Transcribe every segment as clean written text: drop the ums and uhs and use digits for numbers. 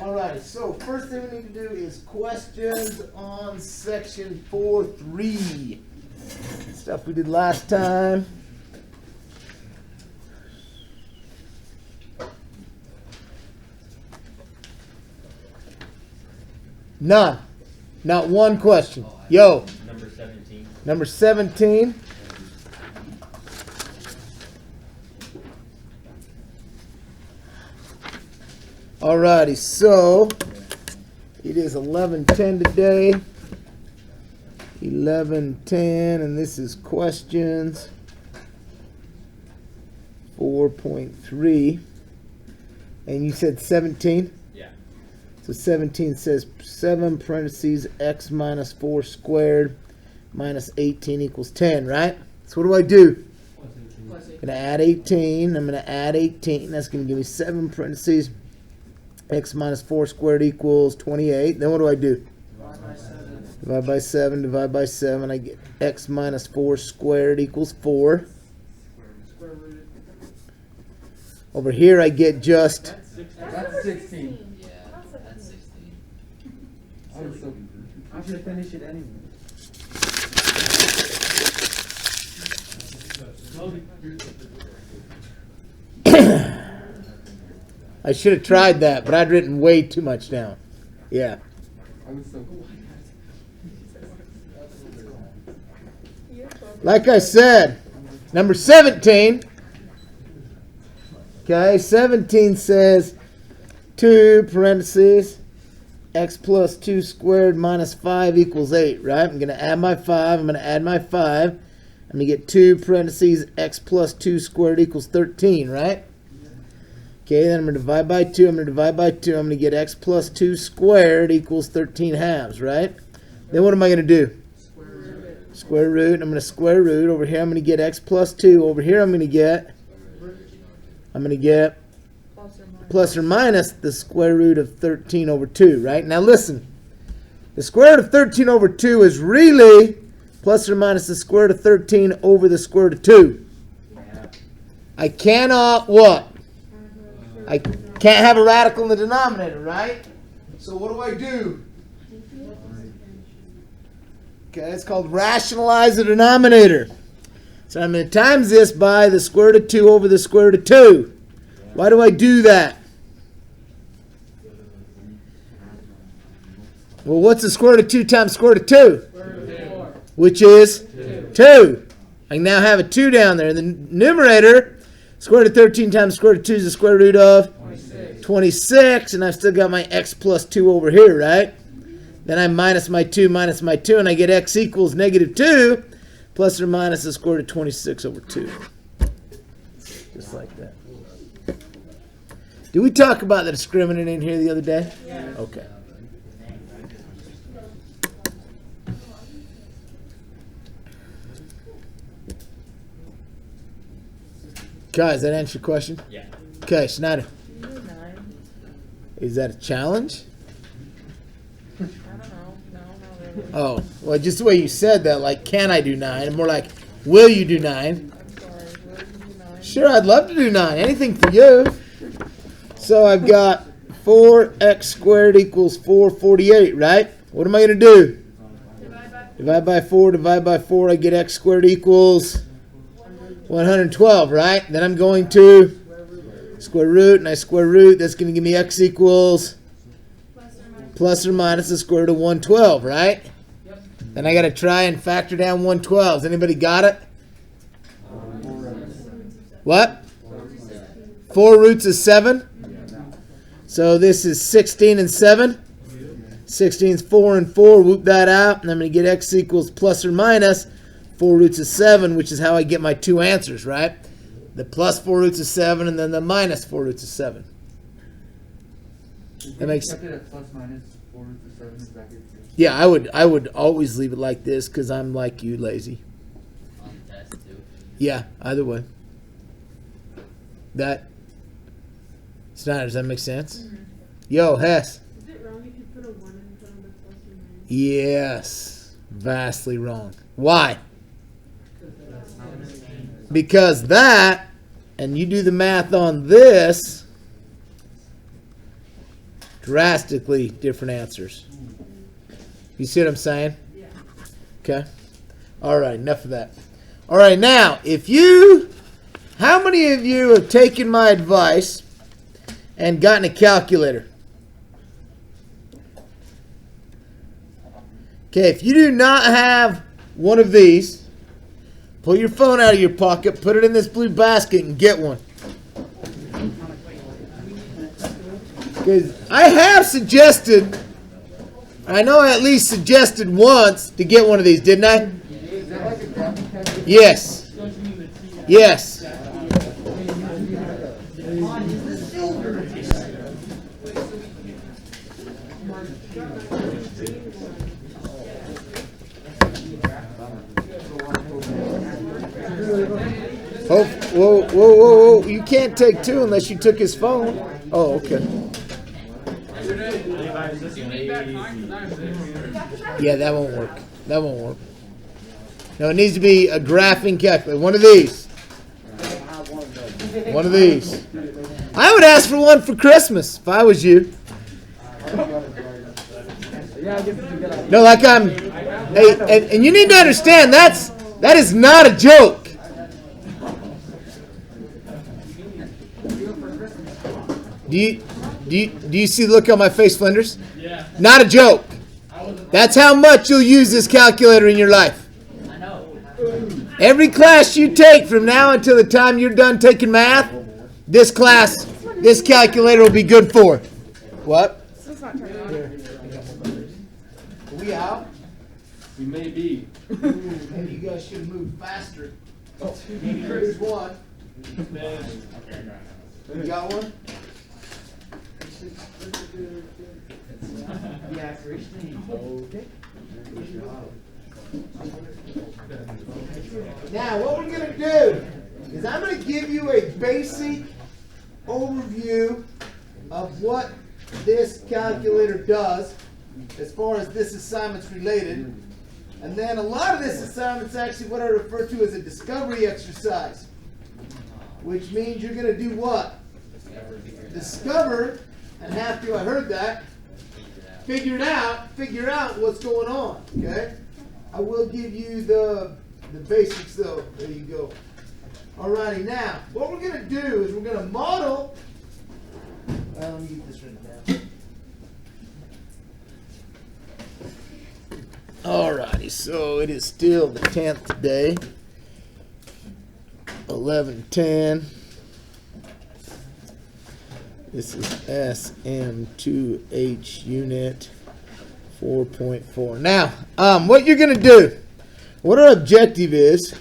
All right, so first thing we need to do is questions on section 4.3. Stuff we did last time. None. Not one question. Yo. Number 17. Number 17. Alrighty, so it is 11:10 today. 11:10, and this is questions 4.3. And you said 17? Yeah. So 17 says 7 parentheses x minus 4 squared minus 18 equals 10, right? So what do I do? I'm going to add 18. I'm going to add 18. That's going to give me 7 parentheses x minus 4 squared equals 28. Then what do I do? Divide by 7. Divide by 7. I get x minus 4 squared equals 4. Over here I get just... That's 16. Yeah, that's 16. I should finish it anyway. I should have tried that, but I'd written way too much down. Yeah. Like I said, number 17. Okay, 17 says 2 parentheses x plus 2 squared minus 5 equals 8, right? I'm going to add my 5. I'm going to add my 5. I'm going to get 2 parentheses x plus 2 squared equals 13, right? Okay, then I'm going to divide by 2. I'm going to divide by 2. I'm going to get x plus 2 squared equals 13 halves, right? Then what am I going to do? Square root. I'm going to square root. Over here I'm going to get x plus 2. Over here I'm going to get plus or minus the square root of 13 over 2, right? Now listen. The square root of 13 over 2 is really plus or minus the square root of 13 over the square root of 2. I cannot what? I can't have a radical in the denominator, right? So what do I do? Okay, it's called rationalize the denominator. So I'm going to times this by the square root of 2 over the square root of 2. Why do I do that? Well, what's the square root of 2 times square root of 2? Which is 2. I can now have a 2 down there. In the numerator, square root of 13 times square root of 2 is the square root of 26. And I've still got my x plus 2 over here, right? Then I minus my 2, and I get x equals negative 2 plus or minus the square root of 26 over 2. Just like that. Did we talk about the discriminant in here the other day? Yeah. Okay. Guys, that answer your question? Yeah. Okay, Schneider. Is that a challenge? I don't know. No, not really. Oh, well, just the way you said that, like, can I do 9? And more like, will you do 9? I'm sorry. Will you do 9? Sure, I'd love to do 9. Anything for you. So I've got 4x squared equals 448, right? What am I going to do? Divide by 4. Divide by 4. I get x squared equals 112, right? Then I'm going to square root, and I square root. That's going to give me x equals plus or minus the square root of 112, right? Yep. Then I got to try and factor down 112. Anybody got it? What? 4 roots is 7. So this is 16 and 7. 16 is 4 and 4. Whoop that out. And I'm going to get x equals plus or minus 4 roots of 7, which is how I get my two answers, right? The plus 4 roots of 7 and then the minus 4 roots of 7. That makes sense. Plus minus 4 roots of 7 is that good? Yeah, I would always leave it like this because I'm like you, lazy. On the test, too. Yeah, either way. Snyder, does that make sense? Mm-hmm. Yo, Hess. Is it wrong if you put a 1 in front of the plus or minus? Yes. Vastly wrong. Why? Because that, and you do the math on this, Drastically different answers. You see what I'm saying? Yeah. Okay. All right, enough of that. All right, now, how many of you have taken my advice and gotten a calculator? Okay, if you do not have one of these, pull your phone out of your pocket, put it in this blue basket, and get one. Because I have suggested, I know I at least suggested once to get one of these, didn't I? Is that like a graphing calculator? Yes. Yes. Oh, whoa, whoa, whoa, whoa. You can't take two unless you took his phone. Oh, okay. Yeah, that won't work. That won't work. No, it needs to be a graphing calculator. One of these. One of these. I would ask for one for Christmas if I was you. No, like I'm. Hey, and you need to understand that is not a joke. Do you see the look on my face, Flinders? Yeah. Not a joke. That's how much you'll use this calculator in your life. I know. Every class you take from now until the time you're done taking math, this calculator will be good for. What? This is not turning on. Are we out? We may be. Maybe you guys should have moved faster. Here's one. You got one? Yeah, Christian. Now, what we're going to do is I'm going to give you a basic overview of what this calculator does as far as this assignment's related. And then a lot of this assignment's actually what I refer to as a discovery exercise, which means you're going to do what? Discover, and have to, I heard that, figure out what's going on, okay? I will give you the basics though. There you go. Alrighty, now, what we're going to do is we're going to model, let me get this written down. Alrighty, so it is still the 10th day, 11:10. This is SM2H unit 4.4. Now, what you're going to do, what our objective is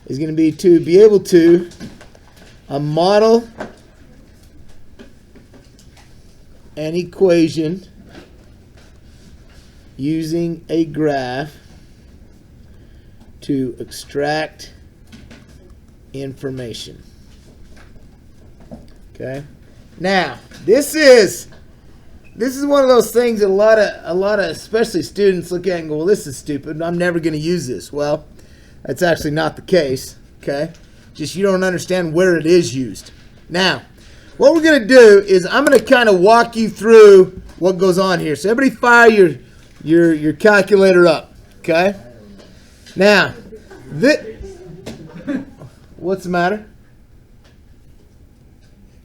going to be to be able to model an equation using a graph to extract information. Okay. Now, this is one of those things that a lot of especially students look at and go, well, this is stupid. I'm never going to use this. Well, that's actually not the case. Okay. Just you don't understand where it is used. Now, what we're going to do is I'm going to kind of walk you through what goes on here. So everybody fire your calculator up. Okay. Now, what's the matter?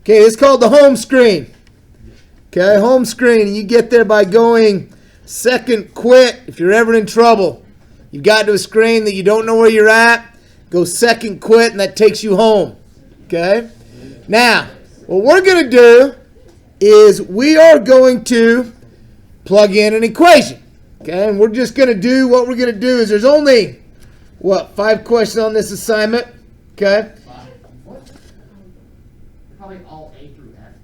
Okay, it's called the home screen. Okay, home screen. You get there by going second quit if you're ever in trouble. You've got to a screen that you don't know where you're at. Go second quit and that takes you home. Okay? Now, what we're going to do is we are going to plug in an equation. Okay, and we're just going to do what we're going to do is there's only, 5 questions on this assignment. Okay? Probably all A through F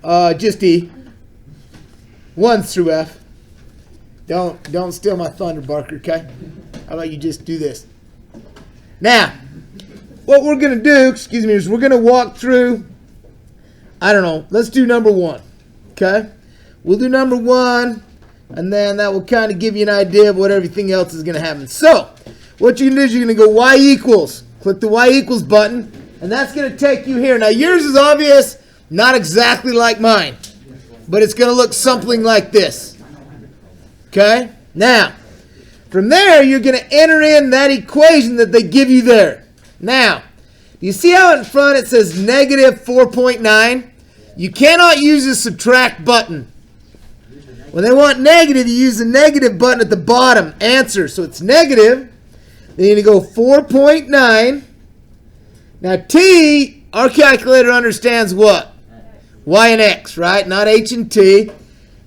though. Just E. 1 through F. Don't steal my thunder, Barker, okay? How about you just do this? Now, what we're going to do, is we're going to walk through, I don't know, let's do number 1, okay? We'll do number 1, and then that will kind of give you an idea of what everything else is going to happen. So, what you're going to do is you're going to go Y equals. Click the Y equals button, and that's going to take you here. Now, yours is obvious, not exactly like mine. but it's going to look something like this. Okay? Now, from there, you're going to enter in that equation that they give you there. Now, you see how in front it says negative 4.9? You cannot use the subtract button. When they want negative, you use the negative button at the bottom. Answer. So it's negative. Then you're going to go 4.9. Now, T, our calculator understands what? Y and X, right? Not H and T.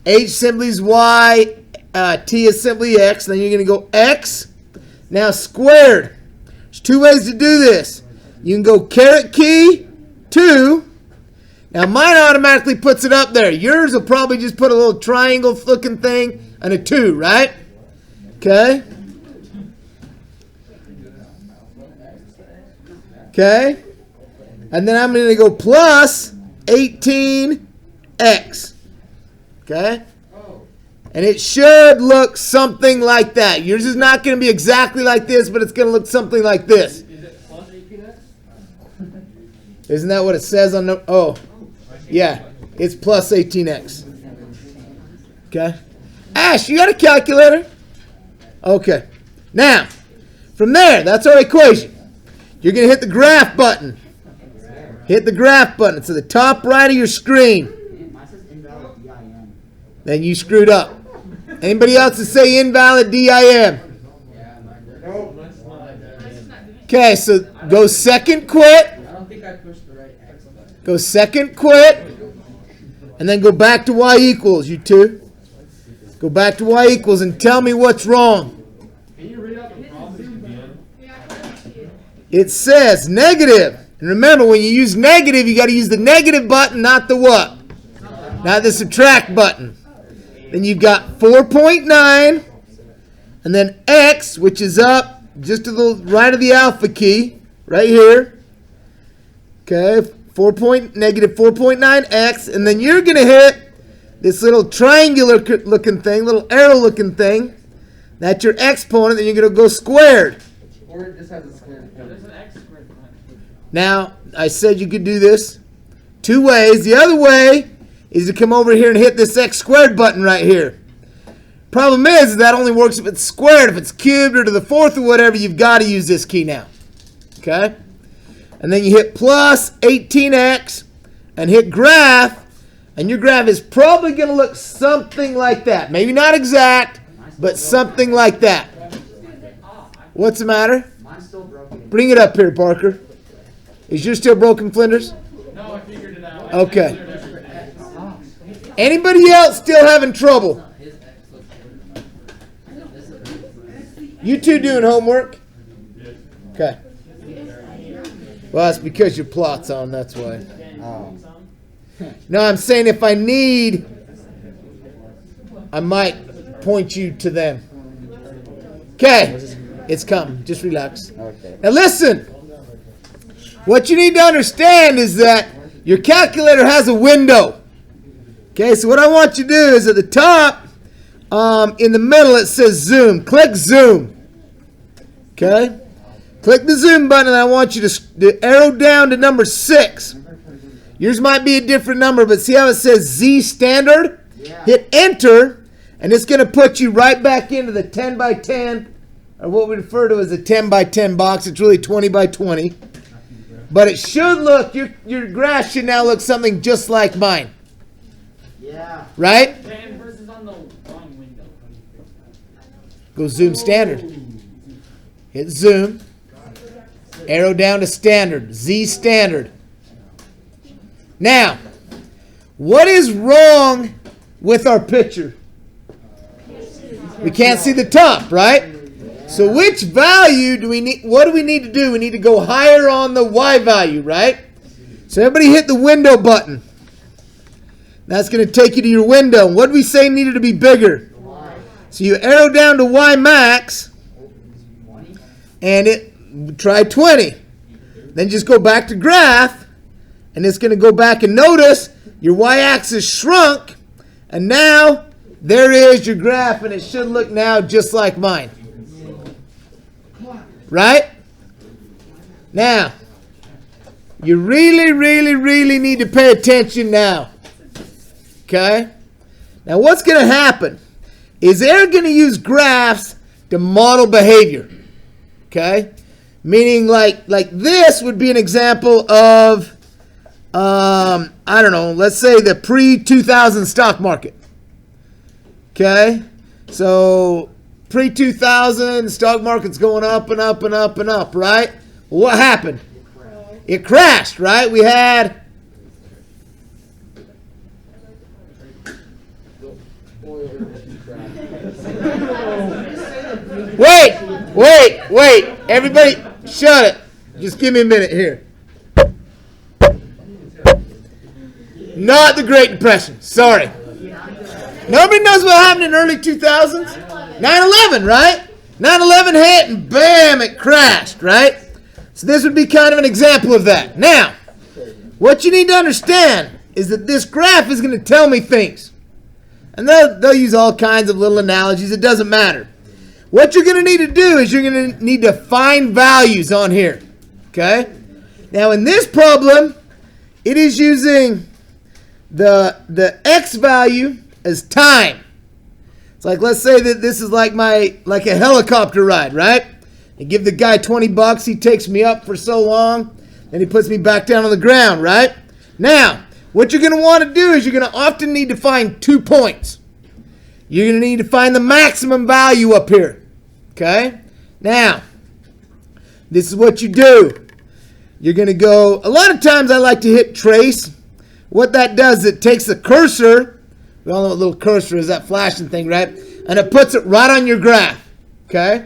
H simply is Y. T is simply X. Then you're going to go X. Now, squared. There's two ways to do this. You can go caret key, 2. Now, mine automatically puts it up there. Yours will probably just put a little triangle-looking thing and a 2, right? Okay. Okay. And then I'm going to go plus 18x. Okay. And it should look something like that. Yours is not going to be exactly like this, but it's going to look something like this. Is it plus 18x? Isn't that what it says on the... Oh. Yeah, it's plus 18x. Okay. Ash, you got a calculator? Okay. Now, from there, that's our equation. You're going to hit the graph button. Hit the graph button. It's at the top right of your screen. Mine says invalid DIM. Then you screwed up. Anybody else to say invalid DIM? Yeah, mine does. Okay, so go second quit. I don't think I pushed the right X button. Go second quit. And then go back to y equals, you two. Go back to y equals and tell me what's wrong. Can you read out the problem again? It says negative. And remember, when you use negative, you got to use the negative button, not the what? Not the subtract button. Then you've got 4.9. And then x, which is up just to the right of the alpha key. Right here. Okay, negative 4.9x. And then you're going to hit this little triangular looking thing, little arrow looking thing. That's your exponent. Then you're going to go squared. Or it just has a square. There's an X squared button. Now, I said you could do this two ways. The other way is to come over here and hit this x squared button right here. Problem is that only works if it's squared. If it's cubed or to the fourth or whatever, you've got to use this key now. Okay? And then you hit plus 18x and hit graph. And your graph is probably going to look something like that. Maybe not exact, but something like that. What's the matter? Mine's still broken. Bring it up here, Parker. Is yours still broken, Flinders? No, I figured it out. Okay. Anybody else still having trouble? His X looks good. You two doing homework? Okay. Well, that's because your plot's on, that's why. No, I'm saying if I need, I might point you to them. Okay. It's coming. Just relax. Okay. Now listen. What you need to understand is that your calculator has a window. Okay, so what I want you to do is at the top, in the middle, it says zoom. Click zoom. Okay? Click the zoom button, and I want you to arrow down to number 6. Yours might be a different number, but see how it says Z standard? Yeah. Hit enter, and it's going to put you right back into the 10 by 10, or what we refer to as a 10 by 10 box. It's really 20 by 20. But it should look, your graph should now look something just like mine. Yeah. Right? 10 versus on the wrong window. Go zoom standard. Hit zoom. Arrow down to standard. Z standard. Now, what is wrong with our picture? We can't see the top, right? So which value do we need? What do we need to do? We need to go higher on the Y value, right? So everybody hit the window button. That's going to take you to your window. What did we say needed to be bigger? So you arrow down to Y max, and try 20. Then just go back to graph, and it's going to go back and notice your Y-axis shrunk, and now there is your graph, and it should look now just like mine. Right? Now, you really, really, really need to pay attention now. Okay? Now what's going to happen is they're going to use graphs to model behavior. Okay? Meaning like this would be an example of, I don't know, let's say the pre-2000 stock market. Okay? So pre-2000, stock market's going up and up and up and up, right? Well, what happened? It crashed, right? We had Wait. Everybody, shut it. Just give me a minute here. Not the Great Depression. Sorry. Nobody knows what happened in early 2000s? 9/11, right? 9/11 hit and bam, it crashed, right? So this would be kind of an example of that. Now, what you need to understand is that this graph is going to tell me things. And they'll use all kinds of little analogies. It doesn't matter. What you're going to need to do is you're going to need to find values on here. Okay? Now in this problem, it is using the x value as time. It's like, let's say that this is like a helicopter ride, right? You give the guy $20, he takes me up for so long, then he puts me back down on the ground, right? Now, what you're going to want to do is you're going to often need to find 2 points. You're going to need to find the maximum value up here. Okay? Now, this is what you do. You're going to go, a lot of times I like to hit trace. What that does is it takes the cursor, we all know what little cursor is, that flashing thing, right? And it puts it right on your graph. Okay?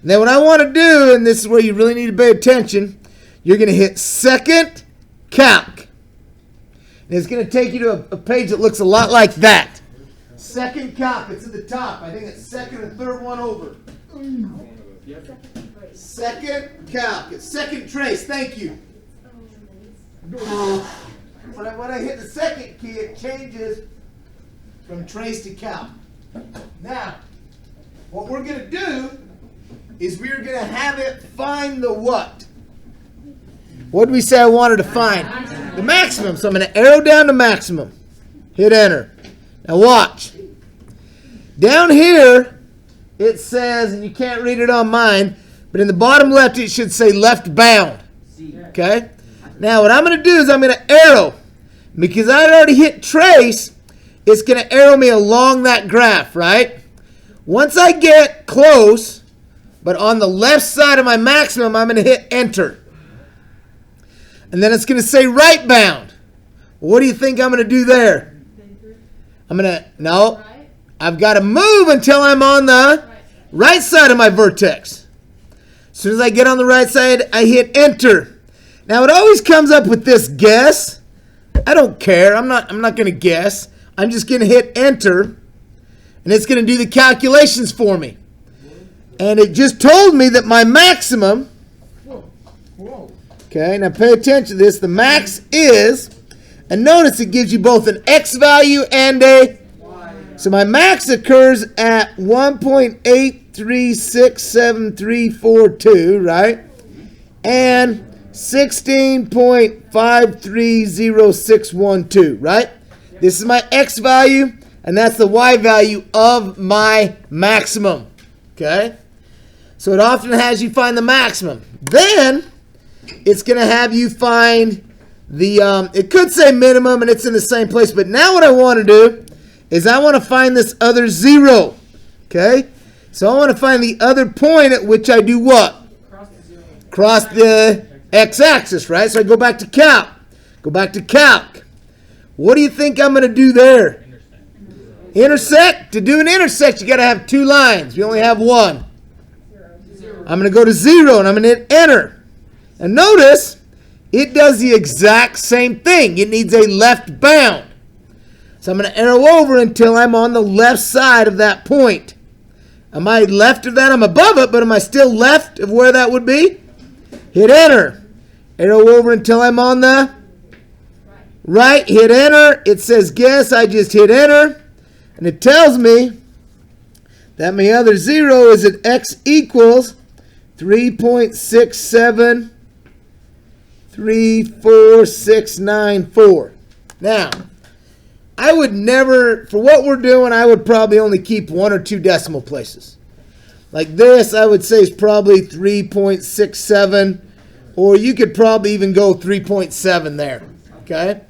And then what I want to do, and this is where you really need to pay attention, you're going to hit second calc. And it's going to take you to a page that looks a lot like that. Second calc, it's at the top. I think it's second or third one over. Second calc, it's second trace, thank you. When I hit the second key, it changes from trace to calc. Now, what we're going to do is we're going to have it find the what? What did we say I wanted to find? The maximum. So I'm going to arrow down to maximum. Hit enter. Now watch. Down here, it says, and you can't read it on mine, but in the bottom left it should say left bound. Okay? Now what I'm going to do is I'm going to arrow. Because I already hit trace, it's going to arrow me along that graph, right? Once I get close, but on the left side of my maximum, I'm going to hit enter. And then it's going to say right bound. What do you think I'm going to do there? I've got to move until I'm on the right side of my vertex. As soon as I get on the right side, I hit enter. Now it always comes up with this guess. I don't care. I'm not going to guess. I'm just going to hit enter, and it's going to do the calculations for me. And it just told me that my maximum, okay, now pay attention to this, the max is, and notice it gives you both an x value and a y. So my max occurs at 1.836734, right? And 16.530612, right? This is my x value, and that's the y value of my maximum. Okay? So it often has you find the maximum. Then it's going to have you find the, it could say minimum, and it's in the same place, but now what I want to do is I want to find this other 0. Okay? So I want to find the other point at which I do what? Cross the x-axis, right? So I go back to calc. Go back to calc. What do you think I'm going to do there? Intersect. To do an intersect, you got to have 2 lines. We only have 1. I'm going to go to 0, and I'm going to hit enter. And notice, it does the exact same thing. It needs a left bound. So I'm going to arrow over until I'm on the left side of that point. Am I left of that? I'm above it, but am I still left of where that would be? Hit enter. Arrow over until I'm on the right. Hit enter. It says guess. I just hit enter. And it tells me that my other 0 is at x equals 3.6734694. Now, I would never, for what we're doing, I would probably only keep 1 or 2 decimal places. Like this, I would say is probably 3.67, or you could probably even go 3.7 there, okay?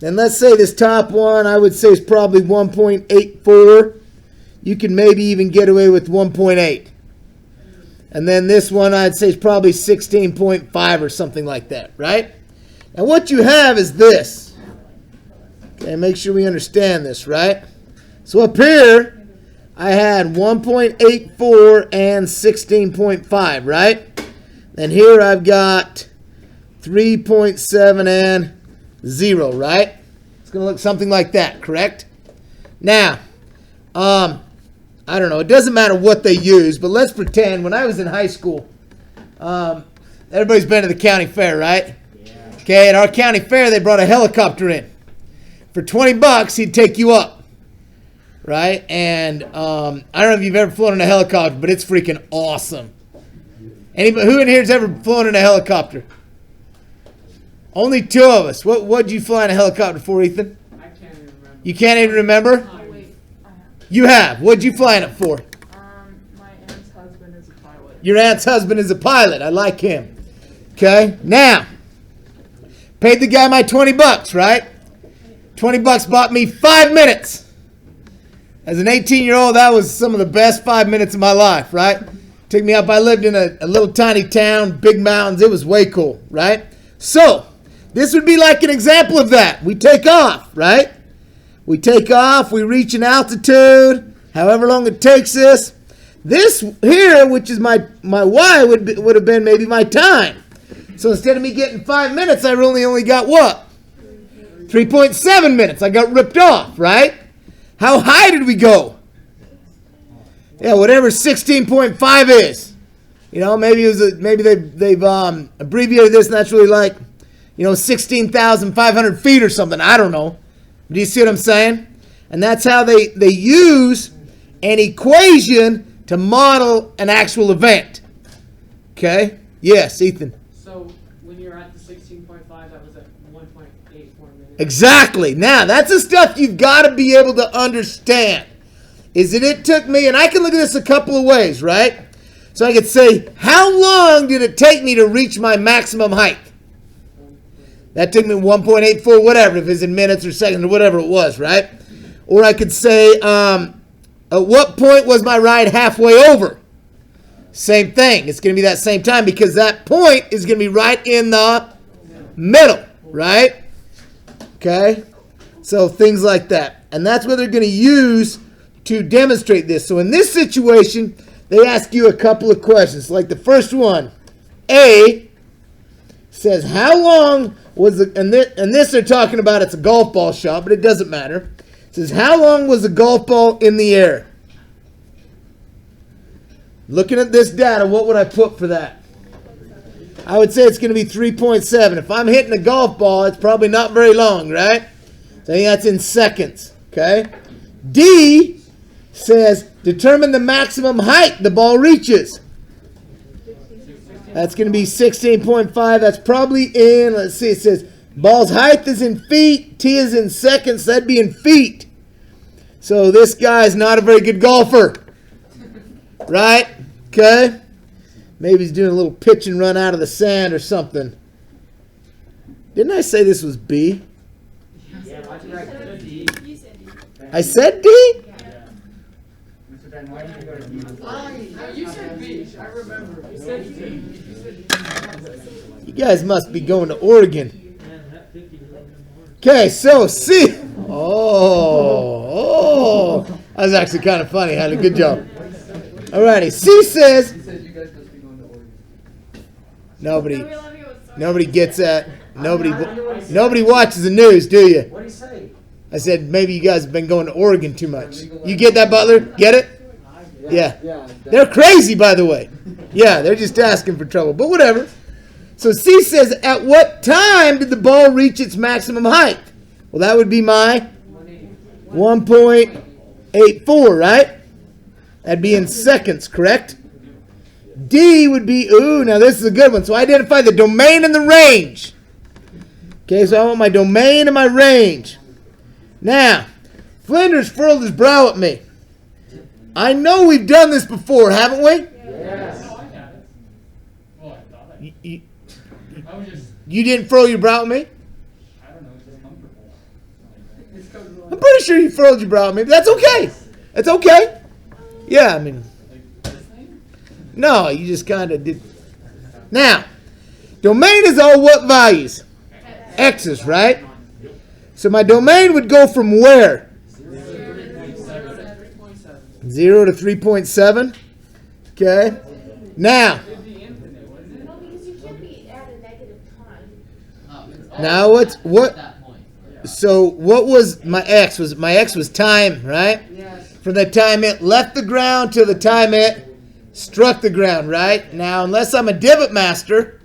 Then let's say this top one, I would say is probably 1.84. You can maybe even get away with 1.8. And then this one, I'd say is probably 16.5 or something like that, right? Now what you have is this. Okay, make sure we understand this, right? So up here, I had 1.84 and 16.5, right? And here I've got 3.7 and 0, right? It's going to look something like that, correct? Now, I don't know. It doesn't matter what they use, but let's pretend when I was in high school, everybody's been to the county fair, right? Yeah. Okay, at our county fair, they brought a helicopter in. For $20, he'd take you up, right? And I don't know if you've ever flown in a helicopter, but it's freaking awesome. Anybody who in here has ever flown in a helicopter? Only 2 of us. What'd you fly in a helicopter for, Ethan? I can't even remember. You can't even remember? Oh, wait. I have. You have. What'd you fly in it for? My aunt's husband is a pilot. Your aunt's husband is a pilot. I like him. Okay? Now, paid the guy my $20, right? $20 bought me 5 minutes. As an 18-year-old, that was some of the best 5 minutes of my life, right? Took me up. I lived in a little tiny town, big mountains. It was way cool, right? So, this would be like an example of that. We take off, right? We take off. We reach an altitude, however long it takes us. This here, which is my Y, would have been maybe my time. So instead of me getting 5 minutes, I really only got what? 3.7 minutes. I got ripped off, right? How high did we go? Yeah, whatever 16.5 is. You know, maybe they've abbreviated this, and that's really like, 16,500 feet or something. I don't know. Do you see what I'm saying? And that's how they use an equation to model an actual event. Okay? Yes, Ethan. So when you're at the 16.5, that was at 1.84 minutes. Exactly. Now, that's the stuff you've got to be able to understand. Is that it took me, and I can look at this a couple of ways, right? So I could say, how long did it take me to reach my maximum height? That took me 1.84, whatever, if it's in minutes or seconds or whatever it was, right? Or I could say, at what point was my ride halfway over? Same thing. It's going to be that same time because that point is going to be right in the middle, right? Okay? So things like that. And that's what they're going to use to demonstrate this. So in this situation, they ask you a couple of questions. Like the first one, A, says how long was the, and this they're talking about, it's a golf ball shot, but it doesn't matter. It says how long was the golf ball in the air? Looking at this data, what would I put for that? I would say it's going to be 3.7. If I'm hitting a golf ball, it's probably not very long, right? So I think that's in seconds, okay? D says determine the maximum height the ball reaches. That's going to be 16.5. That's probably in, let's see, it says ball's height is in feet, T is in seconds, that'd be in feet. So this guy's not a very good golfer. Right? Okay? Maybe he's doing a little pitch and run out of the sand or something. Didn't I say this was B? Yeah, why'd you write D? You said D. I said D? Mr. Ben, why did you go to D? No, you said B. I remember. You said D. You guys must be going to Oregon. Okay, so C. Oh. That was actually kind of funny. Had a good job. Alrighty. C says. He said you guys must be going to Oregon. Nobody gets that. Nobody watches the news, do you? What did he say? I said maybe you guys have been going to Oregon too much. You get that, Butler? Get it? Yeah. They're crazy, by the way. Yeah, they're just asking for trouble. But whatever. So C says, at what time did the ball reach its maximum height? Well, that would be my 1.84, right? That'd be in seconds, correct? D would be, now this is a good one. So identify the domain and the range. Okay, so I want my domain and my range. Now, Flinders furled his brow at me. I know we've done this before, haven't we? Yes. No, I got it. Well, I thought I. I was just. You didn't furl your brow at me? I don't know. It's just comfortable. It's comfortable. I'm pretty sure you furled your brow at me, but that's okay. That's okay. Yeah, I mean, Like this thing. no, you just kind of did. Now, domain is all what values? X's, right? So my domain would go from where? 0 to 3.7. Okay. Now, It'd be infinite, wouldn't it? No, because you can't be at a negative time. now what? So what was my X? My X was time, right? Yes. From the time it left the ground to the time it struck the ground, right? Now, unless I'm a divot master,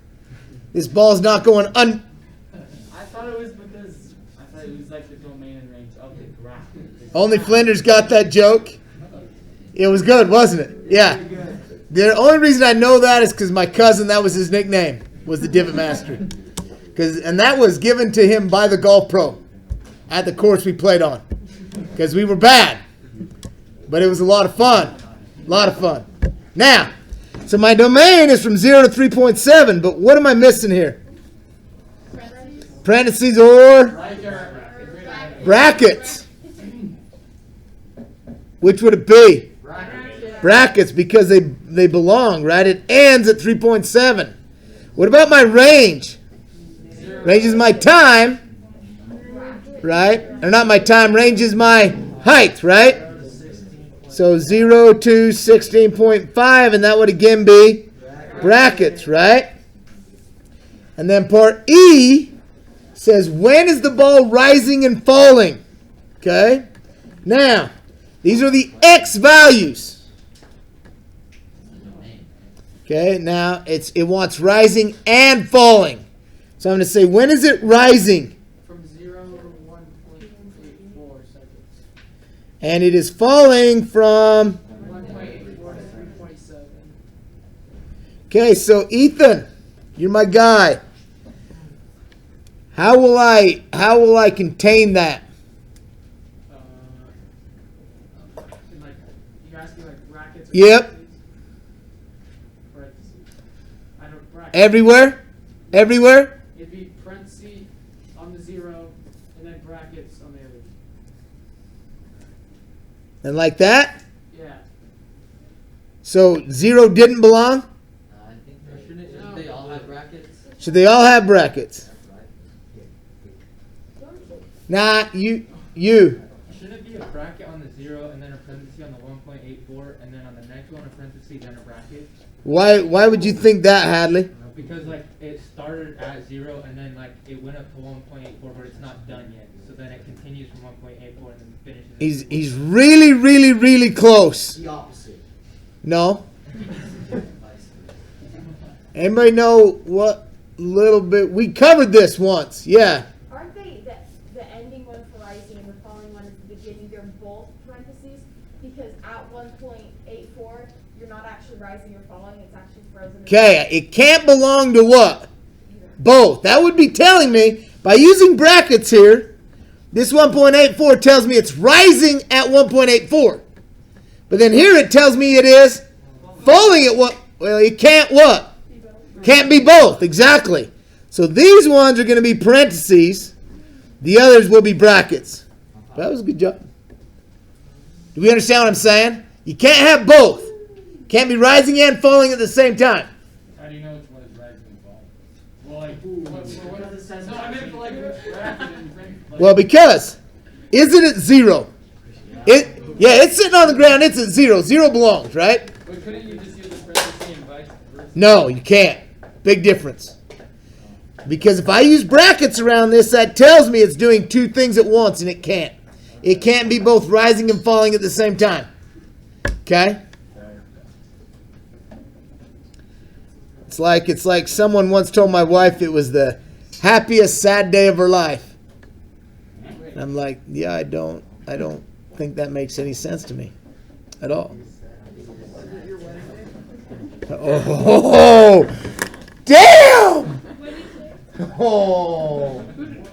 this ball's not going I thought it was because I thought it was like the domain and range of the graph. Only Flinders got that joke. It was good, wasn't it? Yeah. The only reason I know that is because my cousin, that was his nickname, was the divot master. And that was given to him by the golf pro at the course we played on. Because we were bad. But it was a lot of fun. A lot of fun. Now, so my domain is from 0 to 3.7, but what am I missing here? Parentheses or Like brackets. Which would it be? Brackets, because they belong, right? It ends at 3.7. What about my range? Range is my time, right? Or not my time, range is my height, right? So 0 to 16.5, and that would again be brackets, right? And then part E says, when is the ball rising and falling? Okay? Now, these are the X values. Okay, now it wants rising and falling. So I'm going to say, when is it rising? from 0 to 1.84 seconds. And it is falling from... 1.84 to 3.7. Okay, so Ethan, you're my guy. How will I contain that? Like, you asking like brackets? Or Yep. parentheses? Parentheses. I don't brackets. Everywhere? Everywhere? It'd be parentheses on the 0 and then brackets on the other. And like that? Yeah. So 0 didn't belong? I think shouldn't they all have brackets? Should they all have brackets? Nah, you. Shouldn't it be a bracket on the 0 and then a parenthesis on the 1.84 and then on the next one a parenthesis then a bracket? Why would you think that, Hadley? Because like it started at 0 and then like it went up to 1.84 but it's not done yet. So then it continues from 1.84 and then finishes. He's really, really, really close. The opposite. No? Anybody know what little bit? We covered this once. Yeah. Aren't they the ending one for rising and the following one is the beginning? They're both parentheses because at 1.84 you're not actually rising or falling. It's actually frozen. Okay, it can't belong to what? Both. That would be telling me, by using brackets here, this 1.84 tells me it's rising at 1.84. But then here it tells me it is falling at what? Well, it can't what? Can't be both. Exactly. So these ones are going to be parentheses. The others will be brackets. That was a good job. Do we understand what I'm saying? You can't have both. Can't be rising and falling at the same time. How do you know which one is rising and falling? Well, like, what does it say? No, I meant for like bracket and thing. Like, Well, because isn't it 0? It's sitting on the ground. It's at 0. 0 belongs, right? but couldn't you just use a parenthesis and vice versa? No, you can't. Big difference. Because if I use brackets around this, that tells me it's doing two things at once, and it can't. It can't be both rising and falling at the same time. Okay? It's like someone once told my wife it was the happiest sad day of her life. And I'm like, yeah, I don't think that makes any sense to me at all. Oh, damn! Oh,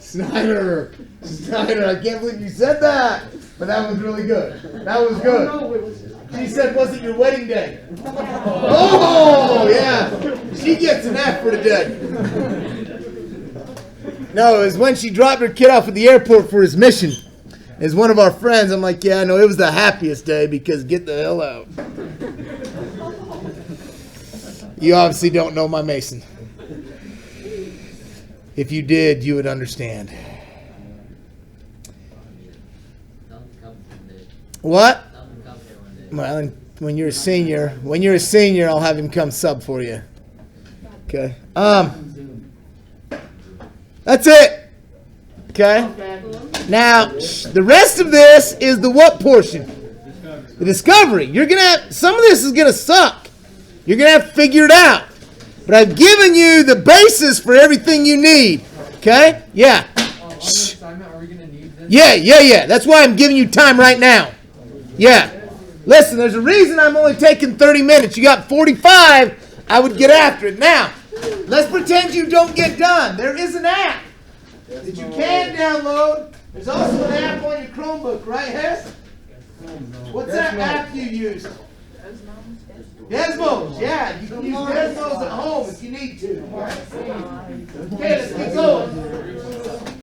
Snyder, I can't believe you said that. But that was really good. That was good. She said, was it your wedding day? Oh, yeah. She gets an F for today. No, it was when she dropped her kid off at the airport for his mission. As one of our friends, I'm like, yeah, no, it was the happiest day because get the hell out. You obviously don't know my Mason. If you did, you would understand. What? Well, when you're a senior, I'll have him come sub for you. Okay. That's it. Okay. Now, the rest of this is the what portion? The discovery. You're gonna have some of this is gonna suck. You're gonna have to figure it out. But I've given you the basis for everything you need. Okay? Yeah. Are we gonna need this? Yeah. That's why I'm giving you time right now. Yeah. Listen, there's a reason I'm only taking 30 minutes. You got 45, I would get after it. Now, let's pretend you don't get done. There is an app that you can download. There's also an app on your Chromebook, right, Hess? What's that app you use? Desmos, yeah. You can use Desmos at home if you need to. Okay, let's get going.